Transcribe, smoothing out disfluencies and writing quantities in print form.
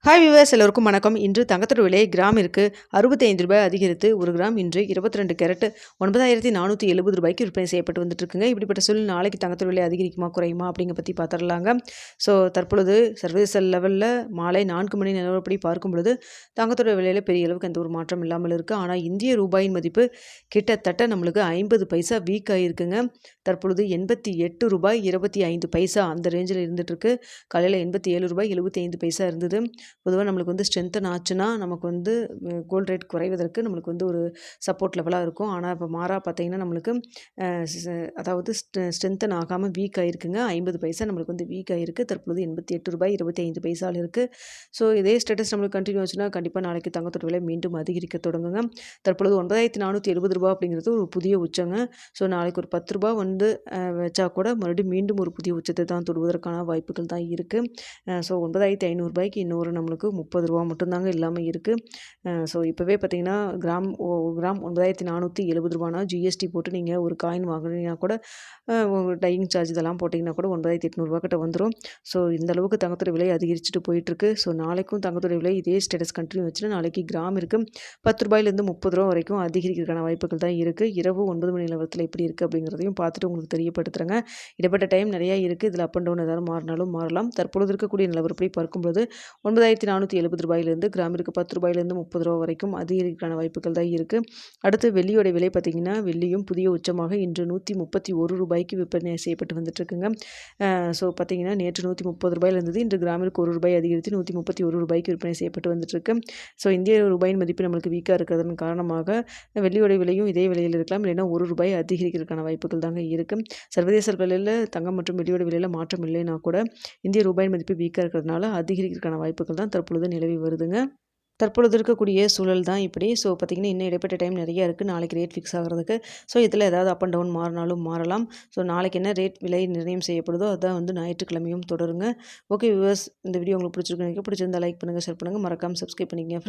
Hi viewers, எல்லோருக்கும் வணக்கம். இன்று தங்கத்தோட விலை கிராமிற்கு ரூ. 65 அதிகரித்து ஒரு கிராம் இன்று 22 கேரட் 9470 ரூபாய்க்கு விற்பனை செய்யப்பட்டு வந்துட்டு இருக்குங்க. இப்படிப்பட்ட சூழல் நாளைக்கு தங்கத்தோட விலை அதிகரிக்குமா குறையுமா அப்படிங்க பற்றி பார்த்துடலாங்க. தற்பொழுது சர்வதேச லெவலில் மாலை 4 மணி நிலவரப்படி பார்க்கும் பொழுது தங்கத்தோட விலையில் பெரிய அளவுக்கு எந்த ஒரு மாற்றம் இல்லாமல் இருக்குது. ஆனால் இந்திய ரூபாயின் மதிப்பு கிட்டத்தட்ட நம்மளுக்கு 50 பைசா வீக் ஆகிருக்குங்க. தற்பொழுது ரூ. 87.25 அந்த ரேஞ்சில் இருந்துகிட்ருக்கு. காலையில் ரூ. 87.75 இருந்தது. பொதுவாக நம்மளுக்கு ஸ்ட்ரென்தன் ஆச்சுன்னா நமக்கு கோல்டு ரேட் குறைவதற்கு நம்மளுக்கு ஒரு சப்போர்ட் லெவலாக இருக்கும். ஆனால் இப்போ மாறாக பார்த்தீங்கன்னா நம்மளுக்கு அதாவது ஸ்ட்ரென்தன் ஆகாமல் வீக் ஆகிருக்குங்க. 50 பைசா நம்மளுக்கு வீக் ஆகிருக்கு. தற்பொழுது ரூ. 88.25 இருக்குது. இதே ஸ்டேட்டஸ் நம்மளுக்கு கண்டினியூ ஆச்சுன்னா கண்டிப்பாக நாளைக்கு தங்கத்தோட விலை மீண்டும் அதிகரிக்க தொடங்குங்க. தற்பொழுது ரூ. 9470 அப்படிங்கிறது ஒரு புதிய உச்சங்க. நாளைக்கு ஒரு ரூ. 10 வச்சா கூட மறுபடியும் மீண்டும் ஒரு புதிய உச்சத்தை தான் தொடுவதற்கான வாய்ப்புகள் தான் இருக்குது. 9500 இன்னொரு நம்மளுக்கு ரூ. 30 மட்டும்தாங்க இல்லாமல் இருக்குது. இப்போவே பார்த்தீங்கன்னா கிராம் 9470 ஜிஎஸ்டி போட்டு நீங்கள் ஒரு காயின் வாங்குறீங்கன்னா கூட டையிங் சார்ஜ் இதெல்லாம் போட்டிங்கன்னா கூட 9800 கிட்ட வந்துடும். இந்த அளவுக்கு தங்கத்தோட விலை அதிகரிச்சுட்டு போயிட்டுருக்கு. நாளைக்கும் தங்கத்தோட விலை இதே ஸ்டேட்டஸ் கண்டினியூ வச்சுன்னா நாளைக்கு கிராம் இருக்குது ரூ. 10 30 வரைக்கும் அதிகரிக்கிறதுக்கான வாய்ப்புகள் தான் இருக்குது. இரவு 9 மணி நிலவரத்தில் எப்படி இருக்குது அப்படிங்கிறதையும் பார்த்துட்டு உங்களுக்கு தெரியப்படுத்துகிறேங்க. இடைப்பட்ட டைம் நிறையா இருக்குது. இதில் அப் அண்ட் டவுன் ஏதாவது மாறினாலும் மாறலாம். தற்பொழுது இருக்கக்கூடிய நிலவரப்படி பார்க்கும்போது ரூ. 9470 கிராமிற்கு ரூ. 10 30 வரைக்கும் அதிகரிக்கான வாய்ப்புகள் தான் இருக்குது. அடுத்து வெள்ளியோட விலை பார்த்திங்கன்னா வெள்ளியும் புதிய உச்சமாக இன்று ரூ. 131 விற்பனை செய்யப்பட்டு வந்துட்டுருக்குங்க. பார்த்திங்கன்னா நேற்று ரூ. 130 இருந்தது. இன்று கிராமிற்கு ரூபாய் அதிகரித்து ரூ. 131 விற்பனை செய்யப்பட்டு வந்துட்டுருக்கு. இந்திய ரூபாயின் மதிப்பு நம்மளுக்கு வீக்காக இருக்கிறதன் காரணமாக வெள்ளியோட விலையும் இதே விலையில் இருக்கலாம். இல்லைன்னா ரூபாய் அதிகரிக்கிறதுக்கான வாய்ப்புகள் தாங்க இருக்குது. சர்வதேச விலையில் தங்கம் மற்றும் வெள்ளியோட விலையில் மாற்றம் இல்லைன்னா கூட இந்திய ரூபாயின் மதிப்பு வீக்காக இருக்கிறதுனால அதிகரிக்கிறதுக்கான வாய்ப்புகள் தான் தற்பொழுது நிலவி வருதுங்க. தற்பொழுது இருக்கக்கூடிய சூழல் தான் இப்படி. பார்த்திங்கன்னா இன்னும் இடைப்பட்ட டைம் நிறையா இருக்குது நாளைக்கு ரேட் ஃபிக்ஸ் ஆகிறதுக்கு. இதில் ஏதாவது அப் அண்ட் டவுன் மாறினாலும் மாறலாம். நாளைக்கு என்ன ரேட் விலை நிர்ணயம் செய்யப்படுதோ அதுதான் ஞாயிற்றுக்கிழமையும் தொடருங்க. ஓகே வியூவர்ஸ், இந்த வீடியோ உங்களுக்கு பிடிச்சிருந்தால் லைக் பண்ணுங்கள், ஷேர் பண்ணுங்கள், மறக்காமல் சப்ஸ்கிரைப் பண்ணிக்கங்க.